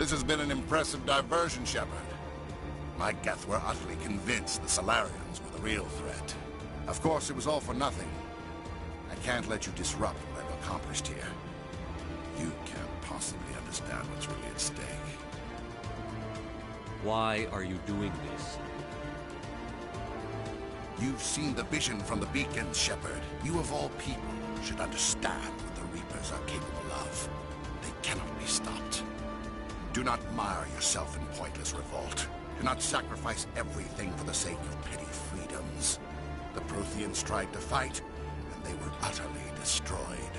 This has been an impressive diversion, Shepard. My Geth were utterly convinced the Solarians were the real threat. Of course, it was all for nothing. I can't let you disrupt what I've accomplished here. You can't possibly understand what's really at stake. Why are you doing this? You've seen the vision from the beacons, Shepard. You of all people should understand what the Reapers are capable of. They cannot be stopped. Do not mire yourself in pointless revolt. Do not sacrifice everything for the sake of petty freedoms. The Protheans tried to fight, and they were utterly destroyed.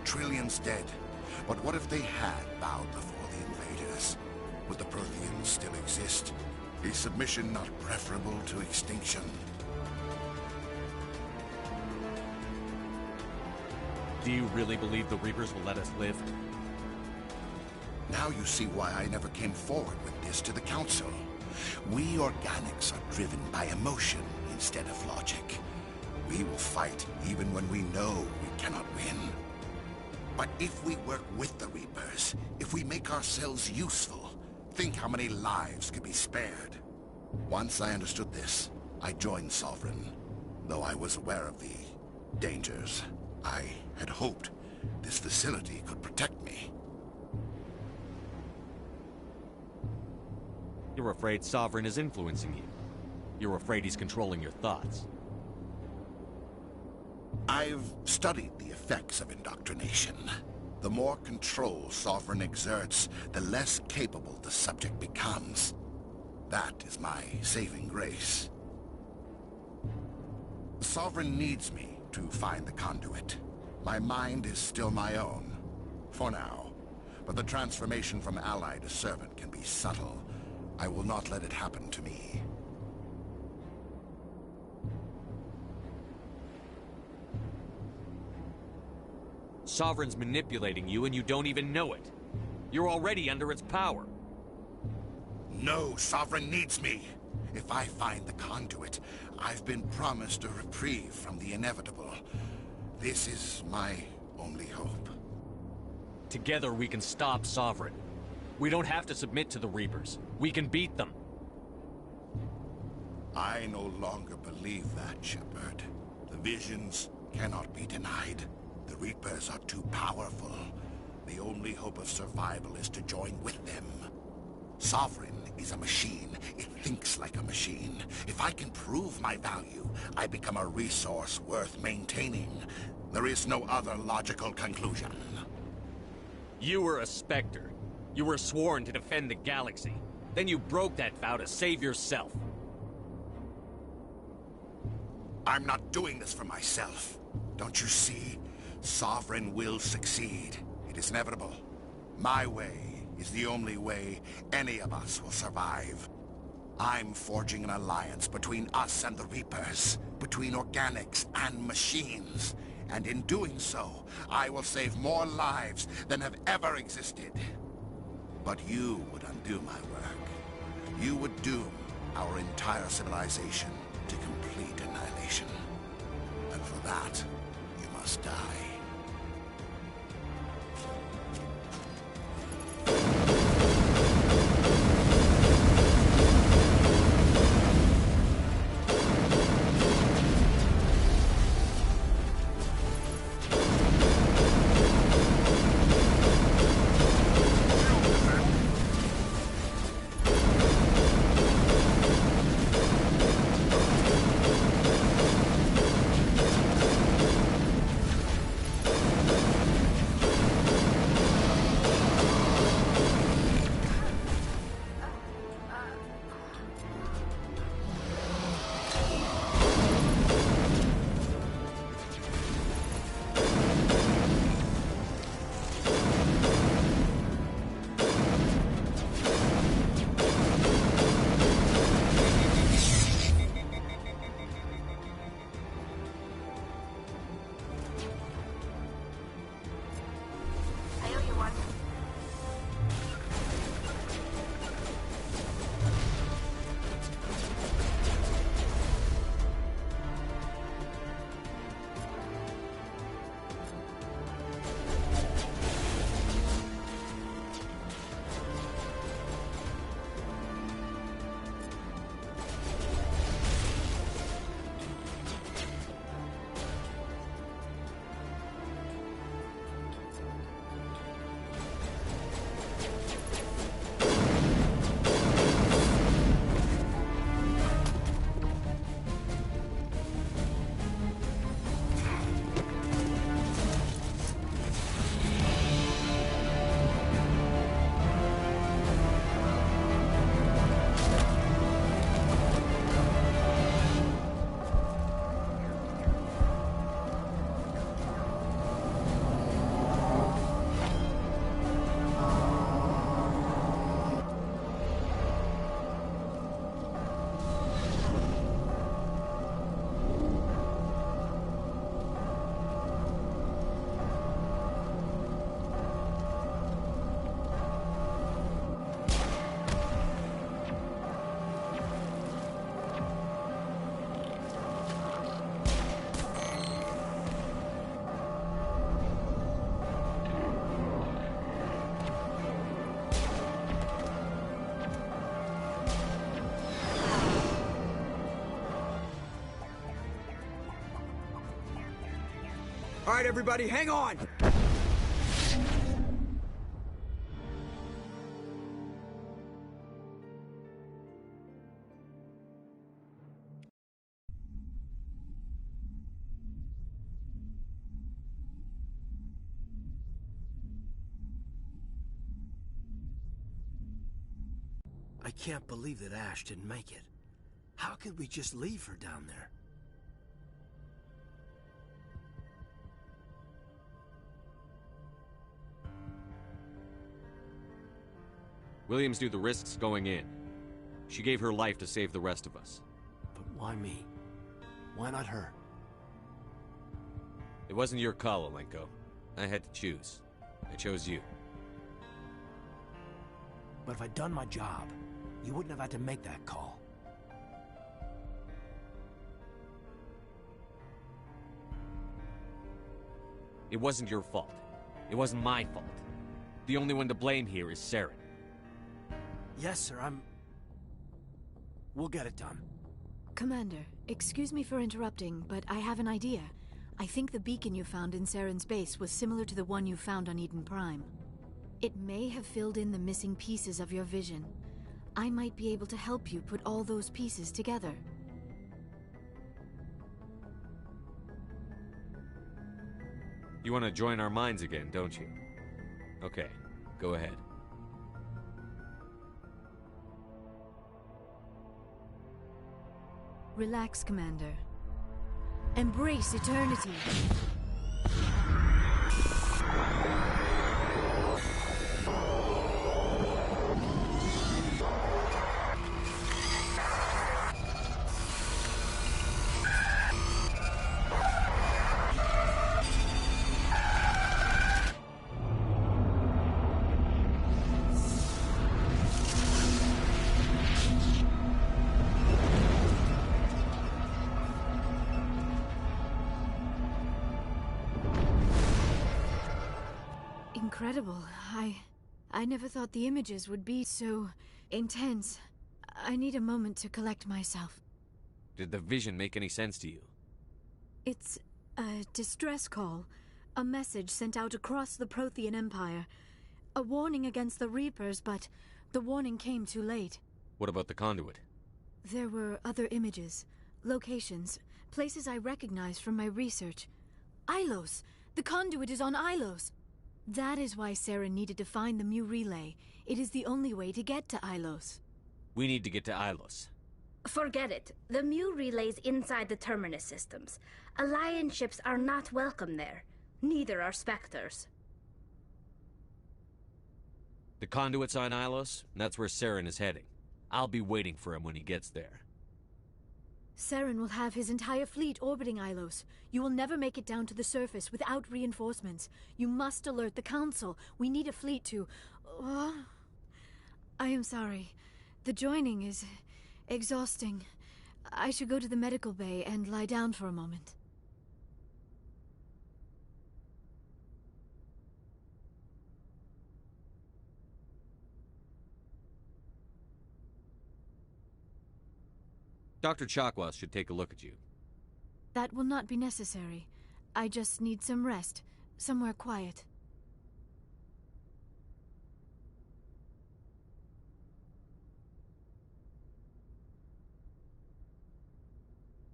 Trillions dead. But what if they had bowed before the invaders? Would the Protheans still exist? Is submission not preferable to extinction? Do you really believe the Reapers will let us live? Now you see why I never came forward with this to the Council. We organics are driven by emotion instead of logic. We will fight even when we know we cannot win. But if we work with the Reapers, if we make ourselves useful, think how many lives could be spared. Once I understood this, I joined Sovereign. Though I was aware of the dangers, I had hoped this facility could protect me. You're afraid Sovereign is influencing you. You're afraid he's controlling your thoughts. I've studied the effects of indoctrination. The more control Sovereign exerts, the less capable the subject becomes. That is my saving grace. Sovereign needs me to find the conduit. My mind is still my own, for now. But the transformation from ally to servant can be subtle. I will not let it happen to me. Sovereign's manipulating you and you don't even know it. You're already under its power. No, Sovereign needs me. If I find the conduit, I've been promised a reprieve from the inevitable. This is my only hope. Together we can stop Sovereign. We don't have to submit to the Reapers. We can beat them. I no longer believe that, Shepard. The visions cannot be denied. The Reapers are too powerful. The only hope of survival is to join with them. Sovereign is a machine. It thinks like a machine. If I can prove my value, I become a resource worth maintaining. There is no other logical conclusion. You were a Spectre. You were sworn to defend the galaxy. Then you broke that vow to save yourself. I'm not doing this for myself. Don't you see? Sovereign will succeed. It is inevitable. My way is the only way any of us will survive. I'm forging an alliance between us and the Reapers, between organics and machines. And in doing so, I will save more lives than have ever existed. But you would undo my work. You would doom our entire civilization to complete annihilation. And for that, you must die. All right, everybody, hang on! I can't believe that Ash didn't make it. How could we just leave her down there? Williams knew the risks going in. She gave her life to save the rest of us. But why me? Why not her? It wasn't your call, Alenko. I had to choose. I chose you. But if I'd done my job, you wouldn't have had to make that call. It wasn't your fault. It wasn't my fault. The only one to blame here is Saren. Yes, sir, We'll get it done. Commander, excuse me for interrupting, but I have an idea. I think the beacon you found in Saren's base was similar to the one you found on Eden Prime. It may have filled in the missing pieces of your vision. I might be able to help you put all those pieces together. You want to join our minds again, don't you? Okay, go ahead. Relax, Commander. Embrace eternity. Incredible. I never thought the images would be so intense. I need a moment to collect myself. Did the vision make any sense to you? It's a distress call. A message sent out across the Prothean Empire. A warning against the Reapers, but the warning came too late. What about the conduit? There were other images, locations, places I recognized from my research. Ilos! The conduit is on Ilos! That is why Saren needed to find the Mu relay. It is the only way to get to Ilos. We need to get to Ilos. Forget it. The Mu relay's inside the Terminus systems. Alliance ships are not welcome there. Neither are Spectres. The conduit's on Ilos, and that's where Saren is heading. I'll be waiting for him when he gets there. Saren will have his entire fleet orbiting Ilos. You will never make it down to the surface without reinforcements. You must alert the Council. We need a fleet to... I am sorry. The joining is exhausting. I should go to the medical bay and lie down for a moment. Dr. Chakwas should take a look at you. That will not be necessary. I just need some rest. Somewhere quiet.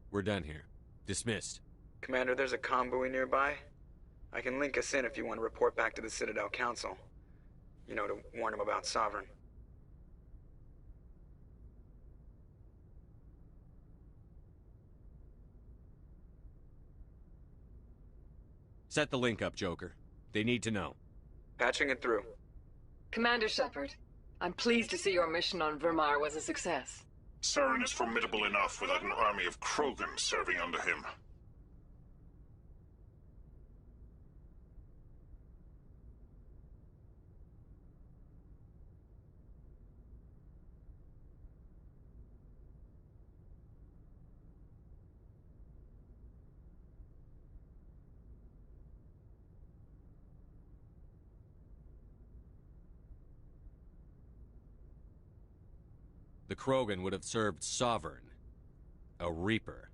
We're done here. Dismissed. Commander, there's a convoy nearby. I can link us in if you want to report back to the Citadel Council. You know, to warn them about Sovereign. Set the link up, Joker. They need to know. Patching it through. Commander Shepard, I'm pleased to see your mission on Vermar was a success. Saren is formidable enough without an army of Krogan serving under him. The Krogan would have served Sovereign, a Reaper.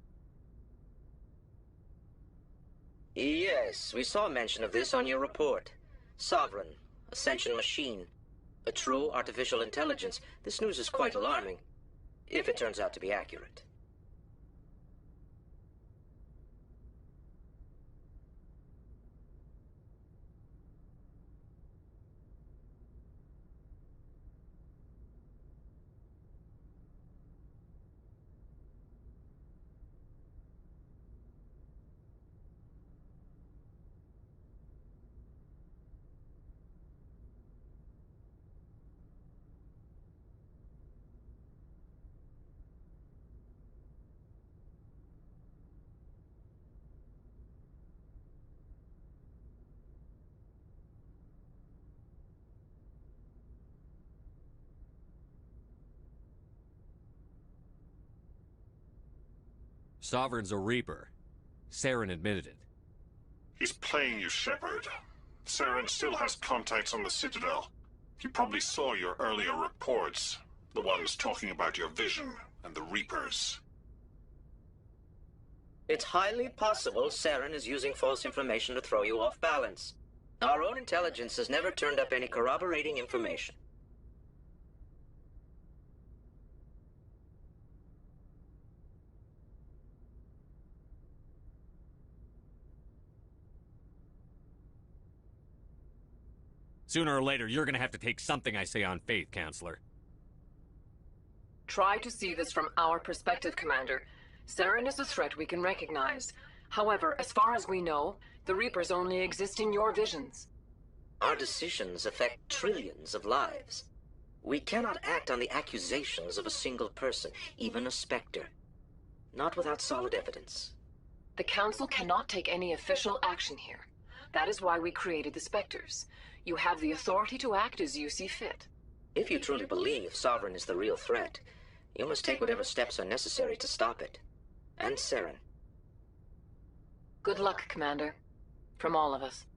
Yes, we saw mention of this on your report. Sovereign, Ascension machine, a true artificial intelligence. This news is quite alarming, if it turns out to be accurate. Sovereign's a Reaper. Saren admitted it. He's playing you, Shepard. Saren still has contacts on the Citadel. He probably saw your earlier reports, the ones talking about your vision and the Reapers. It's highly possible Saren is using false information to throw you off balance. Our own intelligence has never turned up any corroborating information. Sooner or later, you're gonna have to take something I say on faith, Counselor. Try to see this from our perspective, Commander. Saren is a threat we can recognize. However, as far as we know, the Reapers only exist in your visions. Our decisions affect trillions of lives. We cannot act on the accusations of a single person, even a Spectre. Not without solid evidence. The Council cannot take any official action here. That is why we created the Spectres. You have the authority to act as you see fit. If you truly believe Sovereign is the real threat, you must take whatever steps are necessary to stop it. And Saren. Good luck, Commander. From all of us.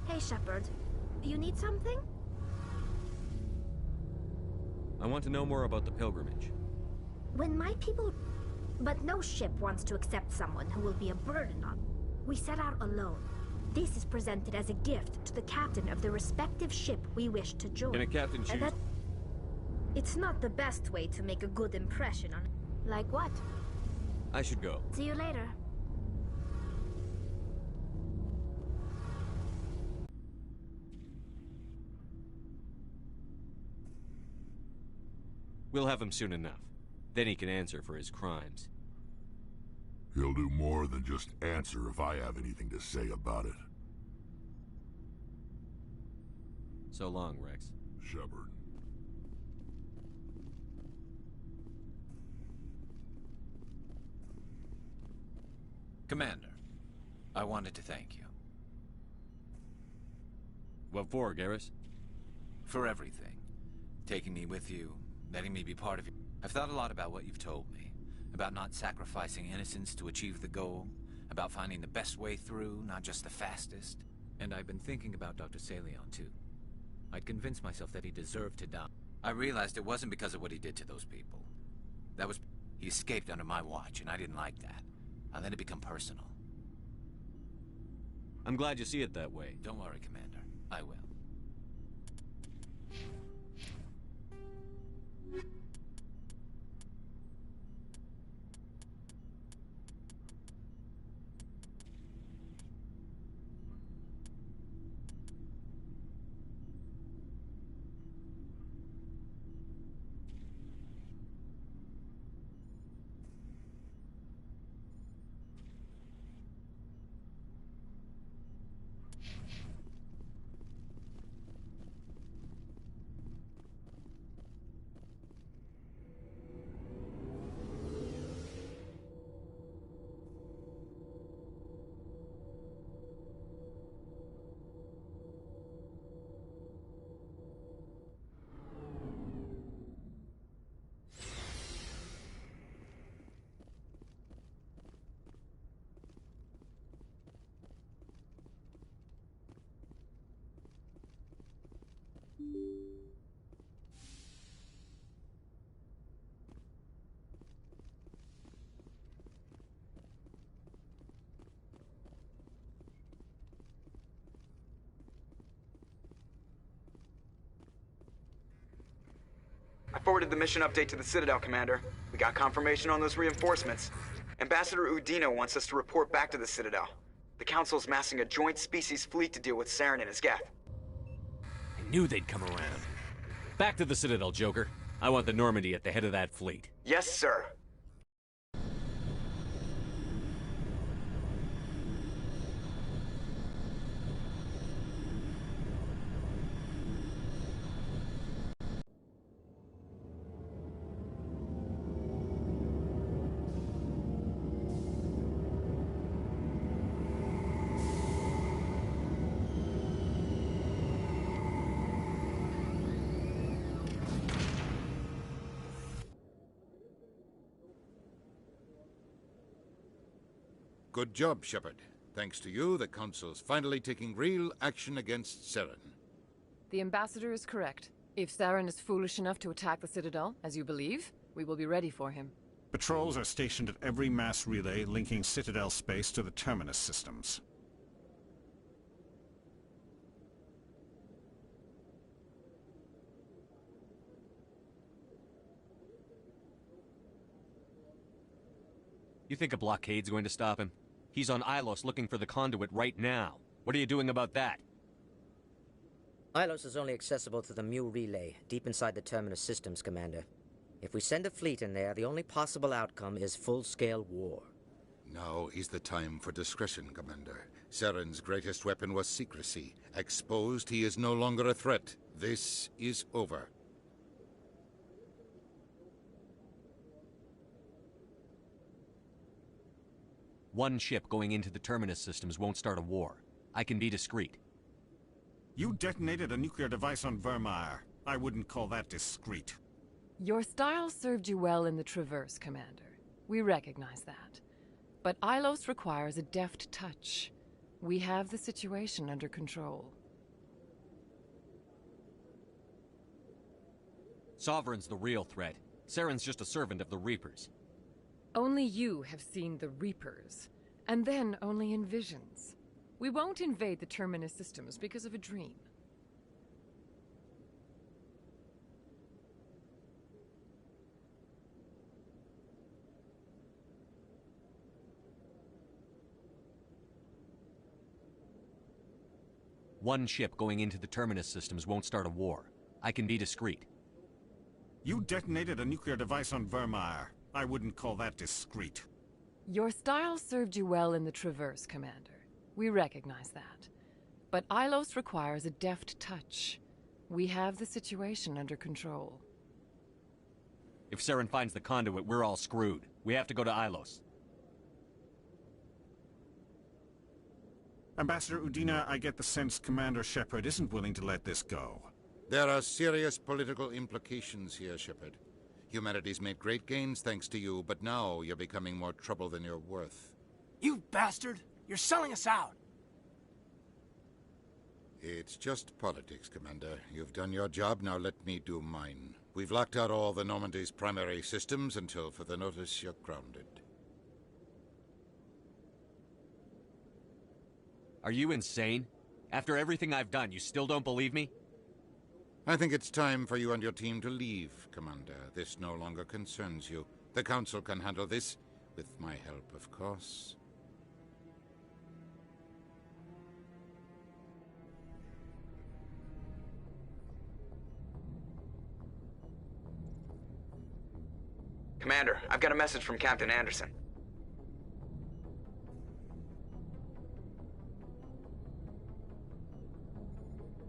Hey, Shepard. You need something? I want to know more about the pilgrimage. When my people... But no ship wants to accept someone who will be a burden on... We set out alone. This is presented as a gift to the captain of the respective ship we wish to join. Can a captain choose? And that... It's not the best way to make a good impression on... Like what? I should go. See you later. We'll have him soon enough. Then he can answer for his crimes. He'll do more than just answer if I have anything to say about it. So long, Rex. Shepard. Commander, I wanted to thank you. What for, Garrus? For everything. Taking me with you, letting me be part of you. I've thought a lot about what you've told me. About not sacrificing innocence to achieve the goal. About finding the best way through, not just the fastest. And I've been thinking about Dr. Saleon, too. I'd convinced myself that he deserved to die. I realized it wasn't because of what he did to those people. He escaped under my watch, and I didn't like that. I let it become personal. I'm glad you see it that way. Don't worry, Commander. I will. Forwarded the mission update to the Citadel, Commander. We got confirmation on those reinforcements. Ambassador Udina wants us to report back to the Citadel. The Council's massing a joint species fleet to deal with Saren and his Geth. I knew they'd come around. Back to the Citadel, Joker. I want the Normandy at the head of that fleet. Yes, sir. Good job, Shepard. Thanks to you, the Council's finally taking real action against Saren. The Ambassador is correct. If Saren is foolish enough to attack the Citadel, as you believe, we will be ready for him. Patrols are stationed at every mass relay linking Citadel space to the Terminus systems. You think a blockade's going to stop him? He's on Ilos looking for the conduit right now. What are you doing about that? Ilos is only accessible to the Mu relay, deep inside the Terminus systems, Commander. If we send a fleet in there, the only possible outcome is full-scale war. Now is the time for discretion, Commander. Saren's greatest weapon was secrecy. Exposed, he is no longer a threat. This is over. One ship going into the Terminus systems won't start a war. I can be discreet. You detonated a nuclear device on Vermeer. I wouldn't call that discreet. Your style served you well in the Traverse, Commander. We recognize that. But Ilos requires a deft touch. We have the situation under control. Sovereign's the real threat. Saren's just a servant of the Reapers. Only you have seen the Reapers, and then only in visions. We won't invade the Terminus systems because of a dream. One ship going into the Terminus systems won't start a war. I can be discreet. You detonated a nuclear device on Vermeer. I wouldn't call that discreet. Your style served you well in the Traverse, Commander. We recognize that. But Ilos requires a deft touch. We have the situation under control. If Saren finds the conduit, we're all screwed. We have to go to Ilos. Ambassador Udina, I get the sense Commander Shepard isn't willing to let this go. There are serious political implications here, Shepard. Humanity's made great gains thanks to you, but now you're becoming more trouble than you're worth. You bastard! You're selling us out! It's just politics, Commander. You've done your job, now let me do mine. We've locked out all the Normandy's primary systems until further notice you're grounded. Are you insane? After everything I've done, you still don't believe me? I think it's time for you and your team to leave, Commander. This no longer concerns you. The Council can handle this, with my help, of course. Commander, I've got a message from Captain Anderson.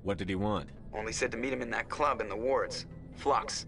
What did he want? Only said to meet him in that club in the wards. Flux.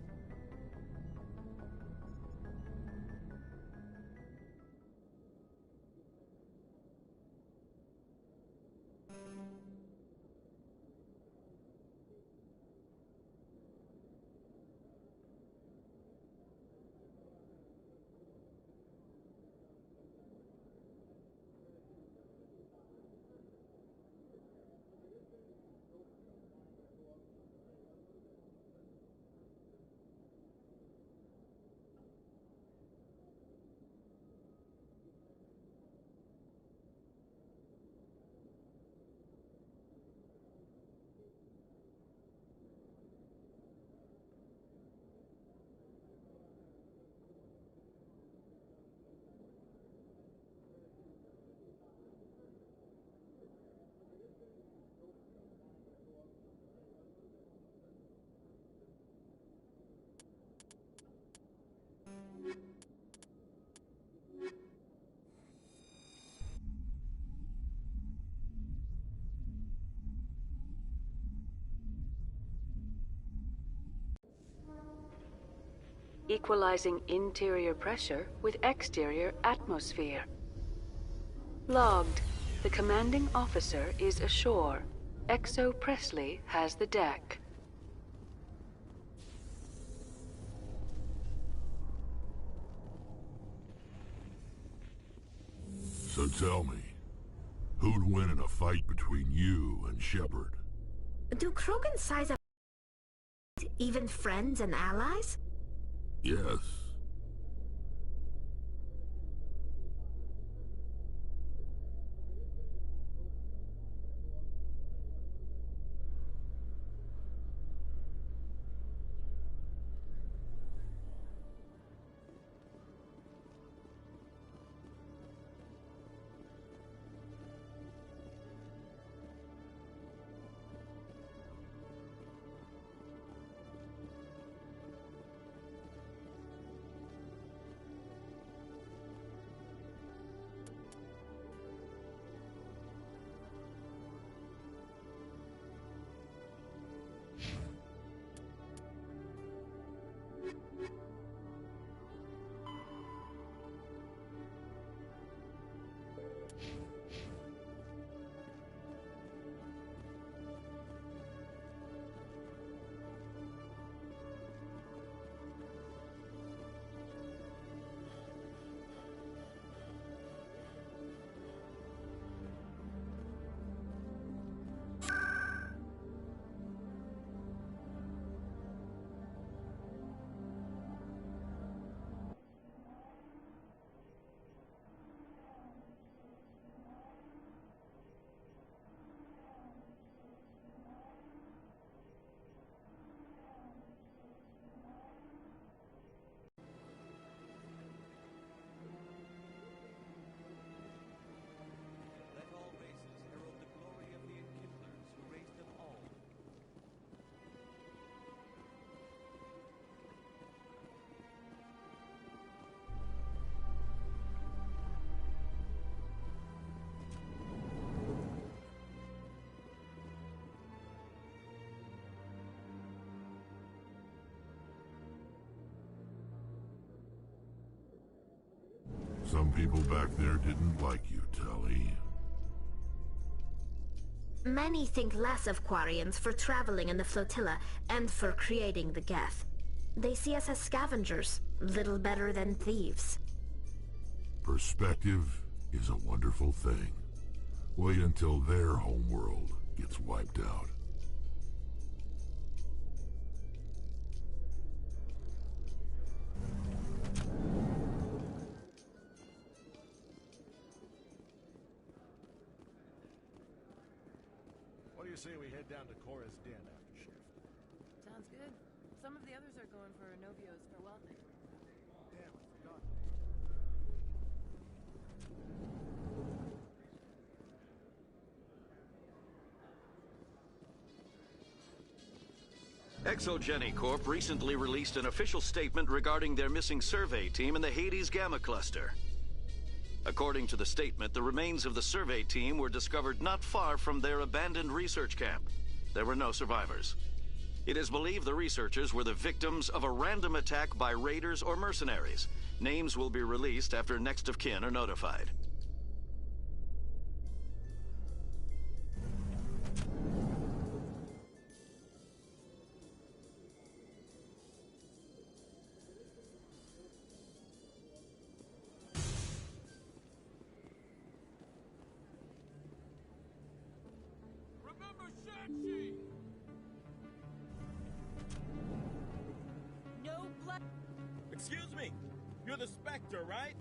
equalizing interior pressure with exterior atmosphere. Logged. The commanding officer is ashore. Exo Presley has the deck. So tell me, who'd win in a fight between you and Shepard? Do Krogan size up even friends and allies? Yes. Some people back there didn't like you, Tali. Many think less of Quarians for traveling in the flotilla and for creating the Geth. They see us as scavengers, little better than thieves. Perspective is a wonderful thing. Wait until their homeworld gets wiped out. What do you say we head down to Cora's Den after shift? Sounds good. Some of the others are going for Novio's farewell thing. Damn, I forgot. Exogeny Corp recently released an official statement regarding their missing survey team in the Hades Gamma Cluster. According to the statement, the remains of the survey team were discovered not far from their abandoned research camp. There were no survivors. It is believed the researchers were the victims of a random attack by raiders or mercenaries. Names will be released after next of kin are notified. No blood. Excuse me. You're the Spectre, right?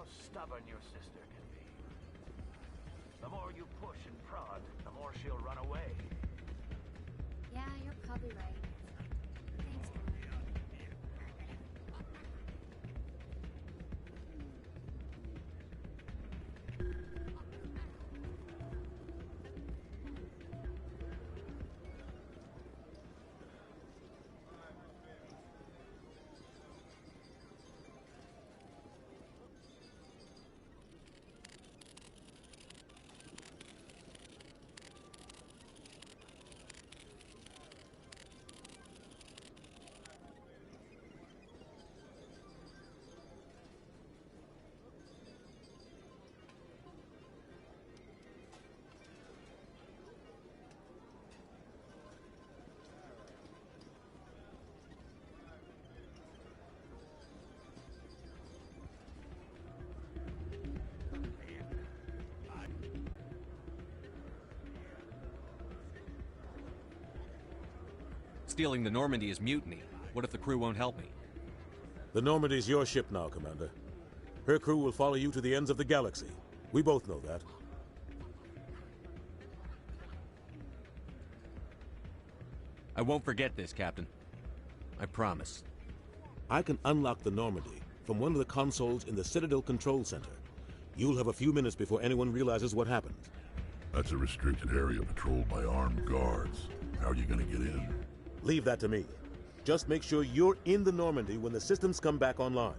how stubborn your sister can be. The more you push and prod, the more she'll run away. Yeah, you're probably right. Thanks, Stealing the Normandy is mutiny. What if the crew won't help me? The Normandy's your ship now, Commander. Her crew will follow you to the ends of the galaxy. We both know that. I won't forget this, Captain. I promise. I can unlock the Normandy from one of the consoles in the Citadel Control Center. You'll have a few minutes before anyone realizes what happened. That's a restricted area patrolled by armed guards. How are you gonna get in? Leave that to me. Just make sure you're in the Normandy when the systems come back online.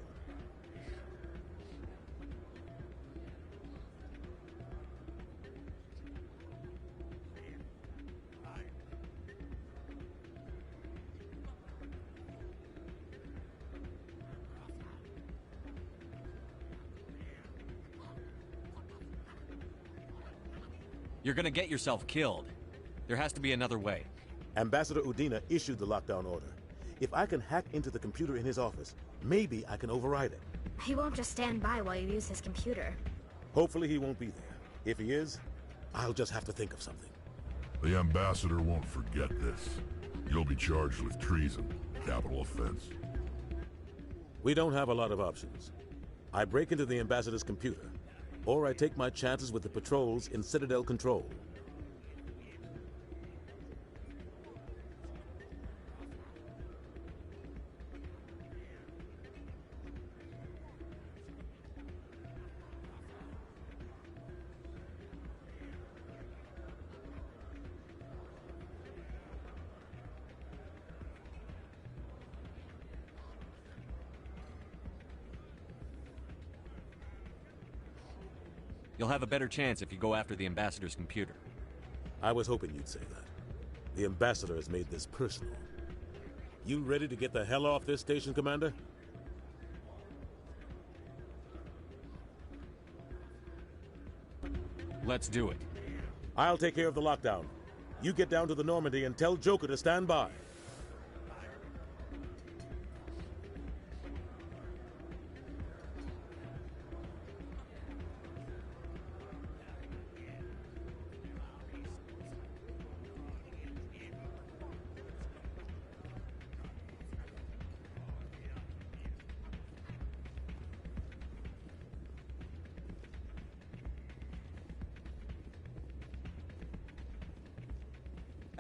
You're gonna get yourself killed. There has to be another way. Ambassador Udina issued the lockdown order. If I can hack into the computer in his office, maybe I can override it. He won't just stand by while you use his computer. Hopefully he won't be there. If he is, I'll just have to think of something. The ambassador won't forget this. You'll be charged with treason, capital offense. We don't have a lot of options. I break into the ambassador's computer, or I take my chances with the patrols in Citadel Control. You'll have a better chance if you go after the ambassador's computer. I was hoping you'd say that. The ambassador has made this personal. You ready to get the hell off this station, Commander? Let's do it. I'll take care of the lockdown. You get down to the Normandy and tell Joker to stand by.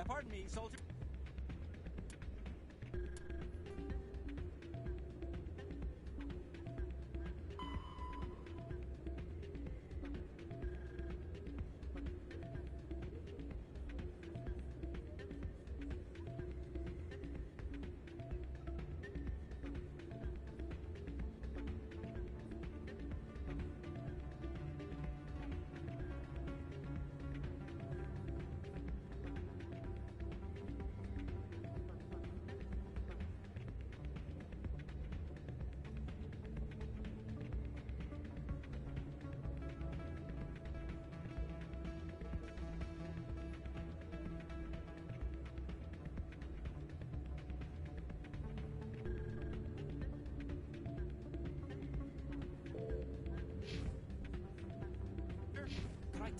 Pardon me, soldier.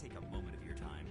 Take a moment of your time.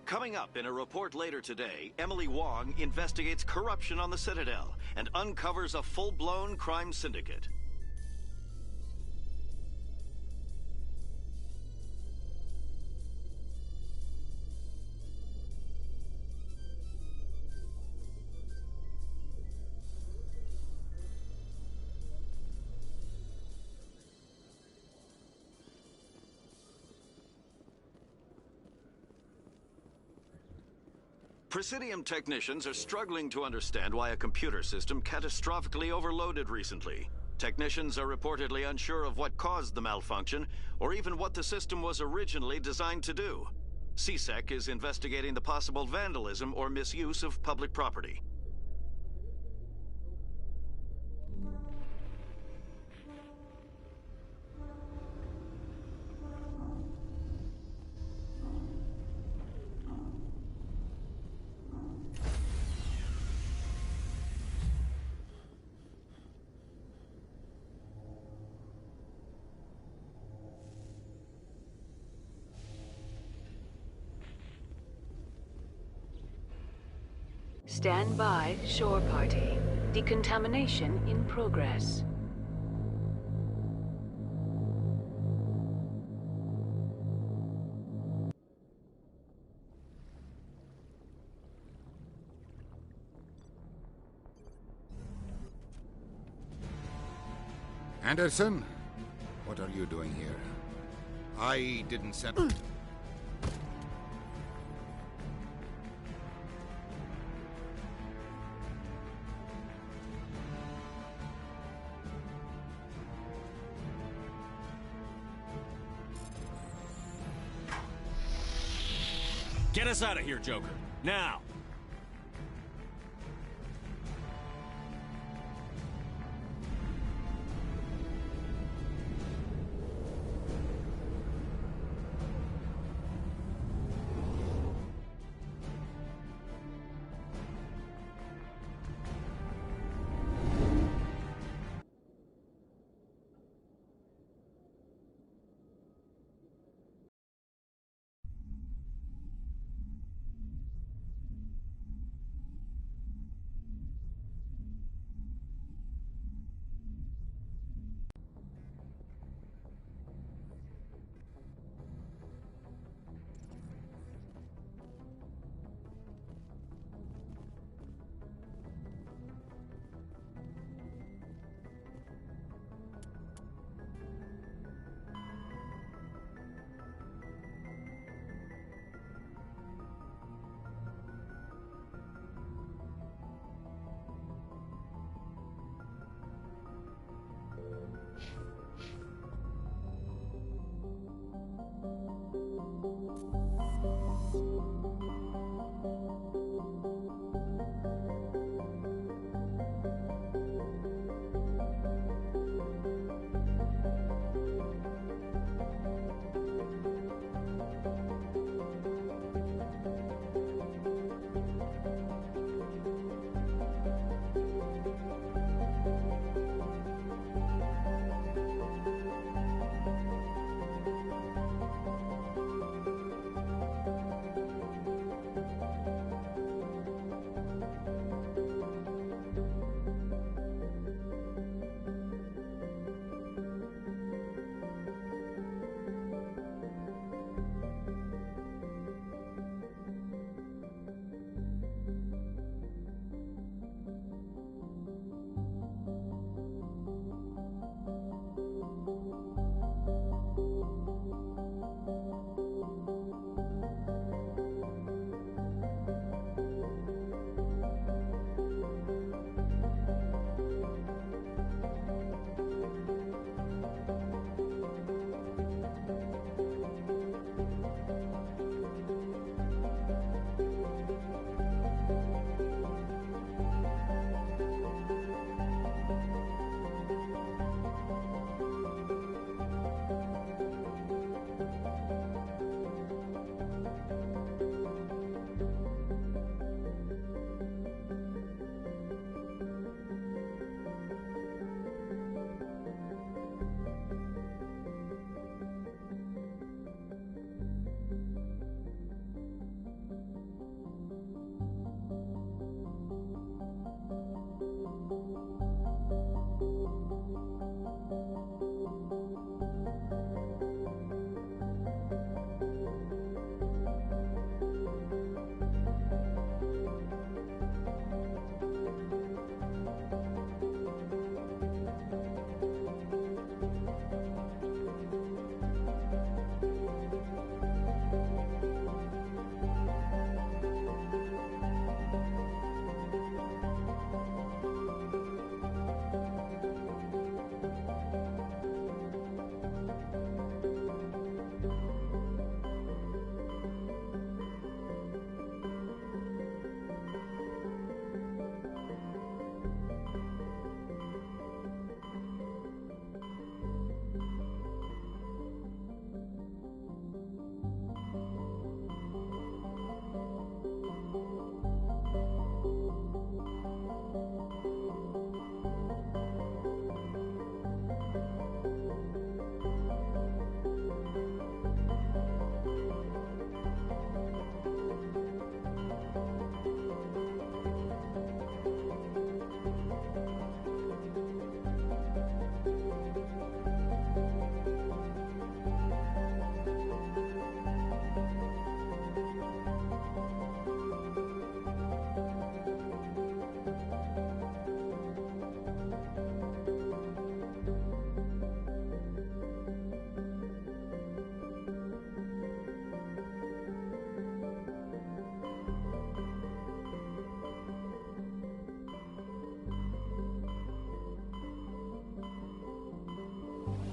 Coming up in a report later today, Emily Wong investigates corruption on the Citadel and uncovers a full-blown crime syndicate. Presidium technicians are struggling to understand why a computer system catastrophically overloaded recently. Technicians are reportedly unsure of what caused the malfunction, or even what the system was originally designed to do. CSEC is investigating the possible vandalism or misuse of public property. Stand by, shore party. Decontamination in progress. Anderson? What are you doing here? I didn't send... Get us out of here, Joker. Now!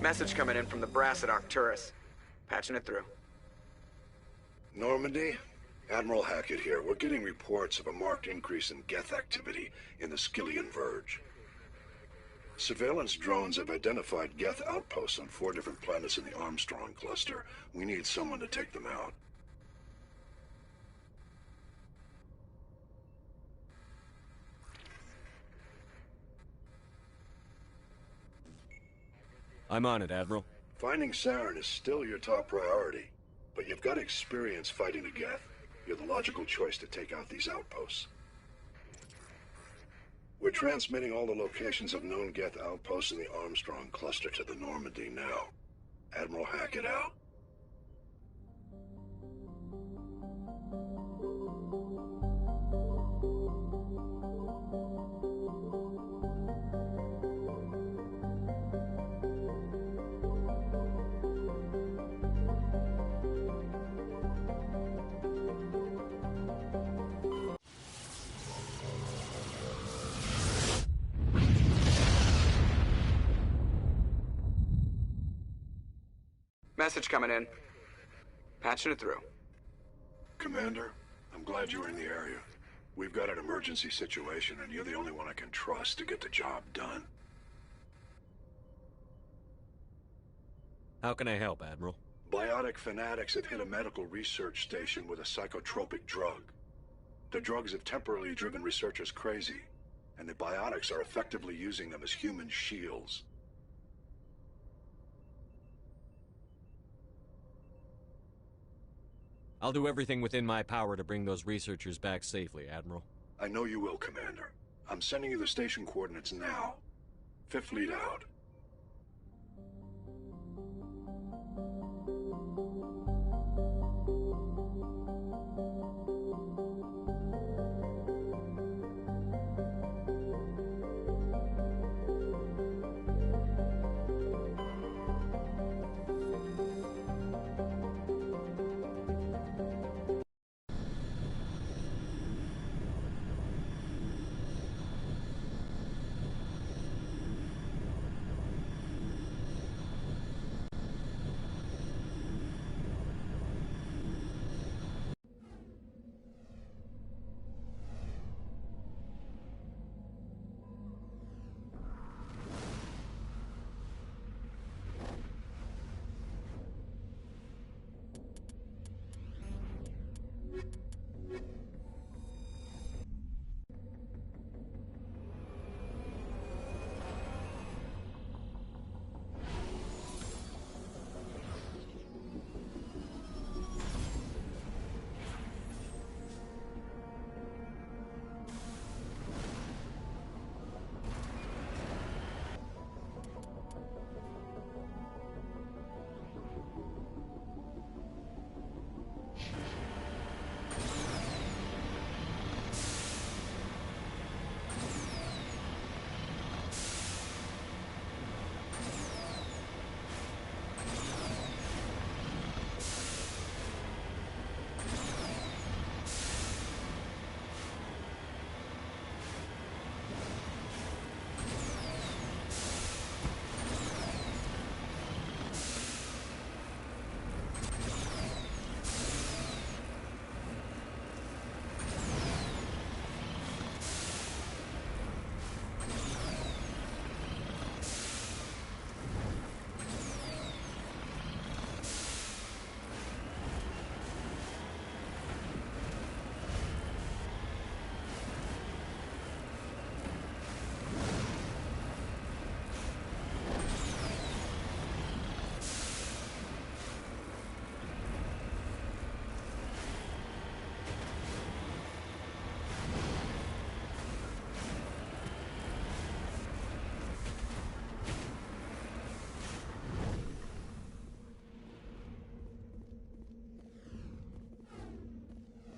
Message coming in from the brass at Arcturus. Patching it through. Normandy? Admiral Hackett here. We're getting reports of a marked increase in Geth activity in the Skyllian Verge. Surveillance drones have identified Geth outposts on 4 different planets in the Armstrong cluster. We need someone to take them out. I'm on it, Admiral. Finding Saren is still your top priority, but you've got experience fighting the Geth. You're the logical choice to take out these outposts. We're transmitting all the locations of known Geth outposts in the Armstrong cluster to the Normandy now. Admiral Hackett out. Message coming in. Patching it through. Commander, I'm glad you were in the area. We've got an emergency situation, and you're the only one I can trust to get the job done. How can I help, Admiral? Biotic fanatics have hit a medical research station with a psychotropic drug. The drugs have temporarily driven researchers crazy, and the biotics are effectively using them as human shields. I'll do everything within my power to bring those researchers back safely, Admiral. I know you will, Commander. I'm sending you the station coordinates now. 5th Fleet out.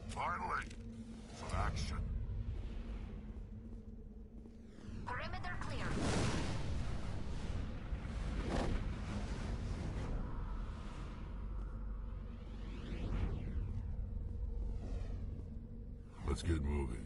Finally, some action. Perimeter clear. Let's get moving.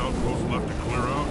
outposts left to clear out?